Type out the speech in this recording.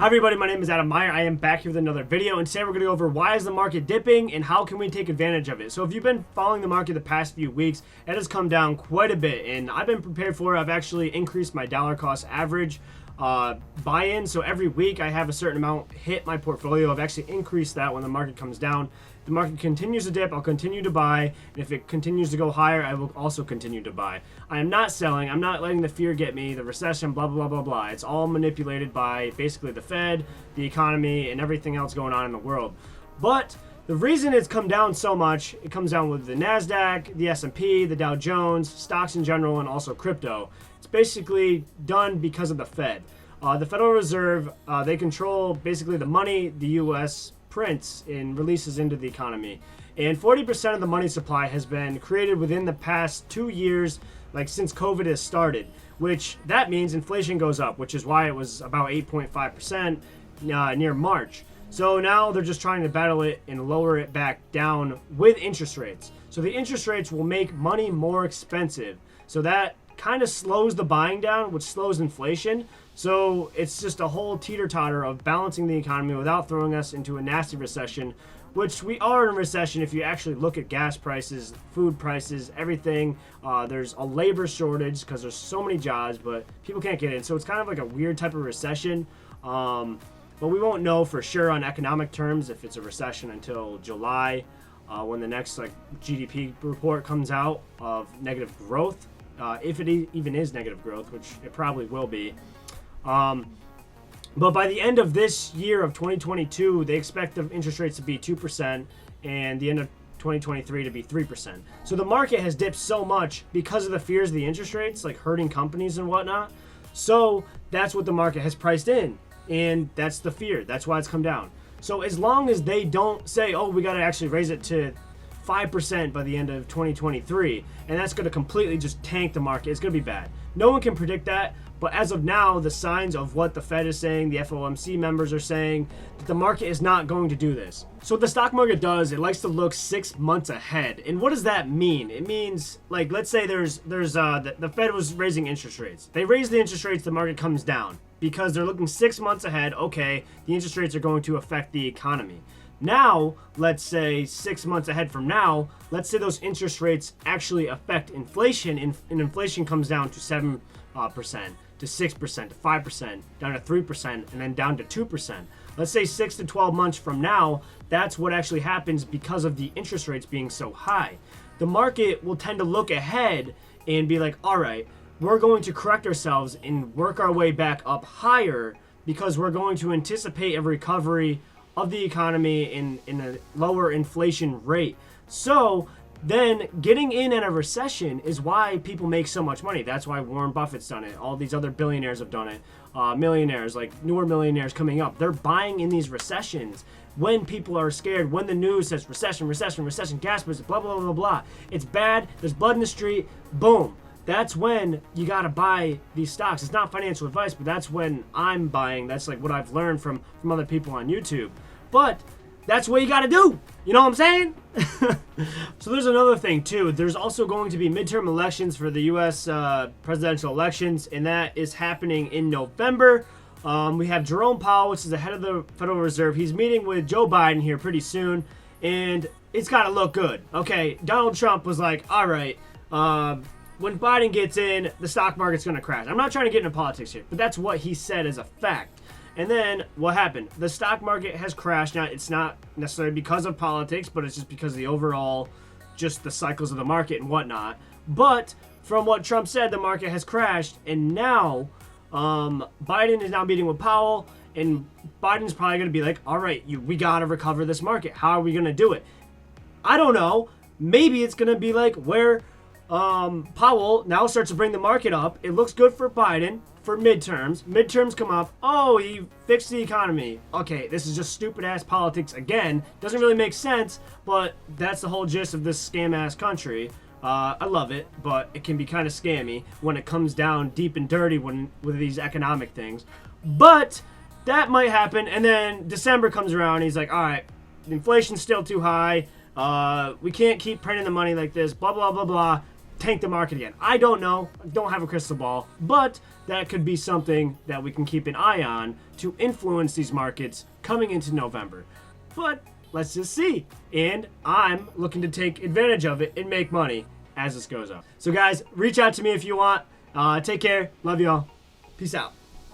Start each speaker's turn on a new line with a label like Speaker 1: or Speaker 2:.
Speaker 1: Hi everybody, my name is Adam Meyer. I am back here with another video, and today we're going to go over why is the market dipping and how can we take advantage of it. So if you've been following the market the past few weeks, it has come down quite a bit, and I've been prepared for it. I've actually increased my dollar cost average buy-in, so every week I have a certain amount hit my portfolio. I've actually increased that when the market comes down. The market continues to dip, I'll continue to buy, and if it continues to go higher, I will also continue to buy. I am not selling, I'm not letting the fear get me, the recession, blah, blah, blah, blah, blah. It's all manipulated by basically the Fed, the economy, and everything else going on in the world. But the reason it's come down so much, it comes down with the NASDAQ, the S&P, the Dow Jones, stocks in general, and also crypto. It's basically done because of the Fed. The Federal Reserve, they control basically the money the U.S. prints and releases into the economy. And 40% of the money supply has been created within the past 2 years, like since COVID has started, which that means inflation goes up, which is why it was about 8.5% near March. So now they're just trying to battle it and lower it back down with interest rates. So the interest rates will make money more expensive. So that kind of slows the buying down, which slows inflation. So it's just a whole teeter-totter of balancing the economy without throwing us into a nasty recession, which we are in a recession if you actually look at gas prices, food prices, everything. There's a labor shortage because there's so many jobs, but people can't get in. So it's kind of like a weird type of recession. But we won't know for sure on economic terms if it's a recession until July, when the next GDP report comes out of negative growth. If it even is negative growth, which it probably will be. But by the end of this year of 2022, they expect the interest rates to be 2% and the end of 2023 to be 3%. So the market has dipped so much because of the fears of the interest rates, like hurting companies and whatnot. So that's what the market has priced in. And that's the fear. That's why it's come down. So as long as they don't say, oh, we got to actually raise it to 5% by the end of 2023, and that's going to completely just tank the market. It's going to be bad. No one can predict that, but as of now, the signs of what the Fed is saying, the FOMC members are saying, that the market is not going to do this. So what the stock market does, it likes to look 6 months ahead. And what does that mean? It means, like, let's say the Fed was raising interest rates. They raise the interest rates, the market comes down because they're looking 6 months ahead. Okay, the interest rates are going to affect the economy. Now, let's say 6 months ahead from now, let's say those interest rates actually affect inflation, and inflation comes down to 7%, to 6%, to 5%, down to 3%, and then down to 2%. Let's say 6 to 12 months from now, that's what actually happens because of the interest rates being so high. The market will tend to look ahead and be like, all right, we're going to correct ourselves and work our way back up higher because we're going to anticipate a recovery of the economy in a lower inflation rate. So then getting in a recession is why people make so much money. That's why Warren Buffett's done it. All these other billionaires have done it. Millionaires, like newer millionaires coming up, they're buying in these recessions when people are scared, when the news says recession, recession, recession, gas prices, blah, blah, blah, blah, blah. It's bad. There's blood in the street. Boom. That's when you got to buy these stocks. It's not financial advice, but that's when I'm buying. That's like what I've learned from other people on YouTube. But that's what you got to do. You know what I'm saying? So there's another thing too. There's also going to be midterm elections for the U.S. Presidential elections, and that is happening in November. We have Jerome Powell, which is the head of the Federal Reserve. He's meeting with Joe Biden here pretty soon, and it's got to look good. Okay, Donald Trump was like, all right, when Biden gets in, the stock market's going to crash. I'm not trying to get into politics here, but that's what he said as a fact. And then what happened? The stock market has crashed. Now, it's not necessarily because of politics, but it's just because of the overall, just the cycles of the market and whatnot. But from what Trump said, the market has crashed. And now Biden is now meeting with Powell. And Biden's probably going to be like, all right, we got to recover this market. How are we going to do it? I don't know. Maybe it's going to be like where Powell now starts to bring the market up. It looks good for Biden for midterms. Midterms come up. Oh, he fixed the economy. Okay, this is just stupid ass politics again. Doesn't really make sense, but that's the whole gist of this scam ass country. I love it, but it can be kind of scammy when it comes down deep and dirty with these economic things. But that might happen, and then December comes around, and he's like, all right, inflation's still too high. We can't keep printing the money like this, blah, blah, blah, blah. tank the market again. I don't know. I don't have a crystal ball, but that could be something that we can keep an eye on to influence these markets coming into November. But let's just see. And I'm looking to take advantage of it and make money as this goes up. So guys, reach out to me if you want. Take care. Love y'all. Peace out.